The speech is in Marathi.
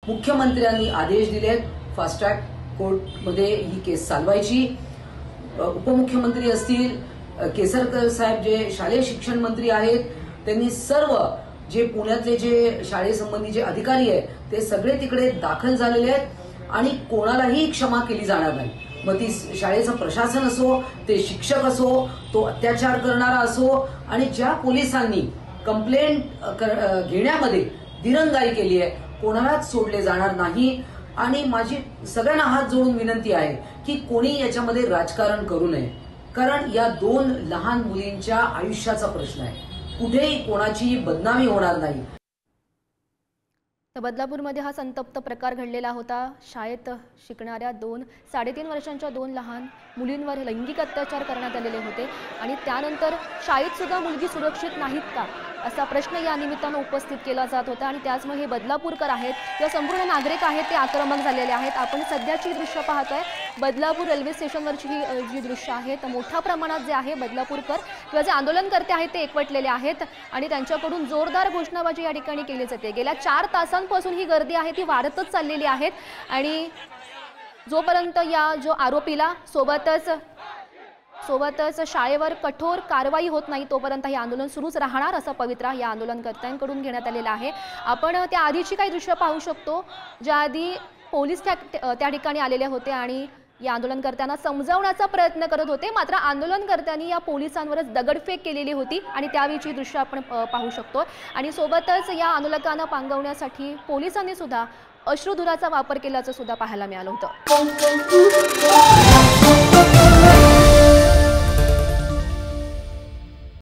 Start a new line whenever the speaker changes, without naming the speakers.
मुख्यमंत्र्यांनी आदेश दिलेत फास्ट ट्रॅक कोर्टमध्ये ही केस चालवायची। उपमुख्यमंत्री असतील, केसरकर साहेब जे शालेय शिक्षण मंत्री आहेत, त्यांनी सर्व जे पुण्यातले जे शाळेसंबंधीचे अधिकारी आहेत ते सगळे तिकडे दाखल झालेले आहेत आणि कोणालाही क्षमा केली जाणार नाही। मग ती शाळेचं प्रशासन असो, ते शिक्षक असो, तो अत्याचार करणारा असो, आणि ज्या पोलिसांनी कंप्लेंट घेण्यामध्ये दिरंगाई केली आहे कोणालाच सोडले जाणार नाही। आणि माझी सगळ्यांना हात जोडून विनंती आहे की कोणी याच्यामध्ये राजकारण करू नये, कारण या दोन लहान मुलींच्या आयुष्याचा प्रश्न आहे, कुठेही कोणाची बदनामी होणार नाही।
बदलापूरमध्ये हा संतप्त प्रकार घडलेला होता। शाळेत शिकणाऱ्या 3.5 वर्षांच्या 2 लहान मुलींवर लैंगिक अत्याचार करण्यात आलेले होते आणि त्यानंतर शाळेत सुद्धा मुलगी सुरक्षित नाहीत का असा प्रश्न या निमित्तानं उपस्थित केला जात होता आणि त्याचमुळे हे बदलापूरकर आहेत किंवा संपूर्ण नागरिक आहेत ते आक्रमक झालेले आहेत। आपण सध्याची दृश्य पाहतोय, बदलापूर रेल्वे स्टेशनवरची ही जी दृश्य आहेत, मोठ्या प्रमाणात जे आहे बदलापूरकर किंवा जे आंदोलनकर्ते आहेत ते एकवटलेले आहेत आणि त्यांच्याकडून जोरदार घोषणाबाजी या ठिकाणी केली जाते। गेल्या 4 तासांपासून ही गर्दी आहे ती वाढतच चाललेली आहे आणि जोपर्यंत या जो आरोपीला सोबतच शाळेवर कठोर कारवाई होत नाही तोपर्यंत हे आंदोलन सुरूच राहणार असा पवित्रा या आंदोलनकर्त्यांकडून घेण्यात आलेला आहे। आपण त्या आधीची काही दृश्य पाहू शकतो, ज्या आधी पोलीस त्या ठिकाणी आलेले होते आणि या आंदोलनकर्त्यांना समजावण्याचा प्रयत्न करत होते, मात्र आंदोलनकर्त्यांनी या पोलिसांवरच दगडफेक केलेली होती आणि त्यावेळीची दृश्य आपण पाहू शकतो। आणि सोबतच या आंदोलकांना पांगवण्यासाठी पोलिसांनी सुद्धा अश्रुधुराचा वापर केल्याचं सुद्धा पाहायला मिळालं होतं।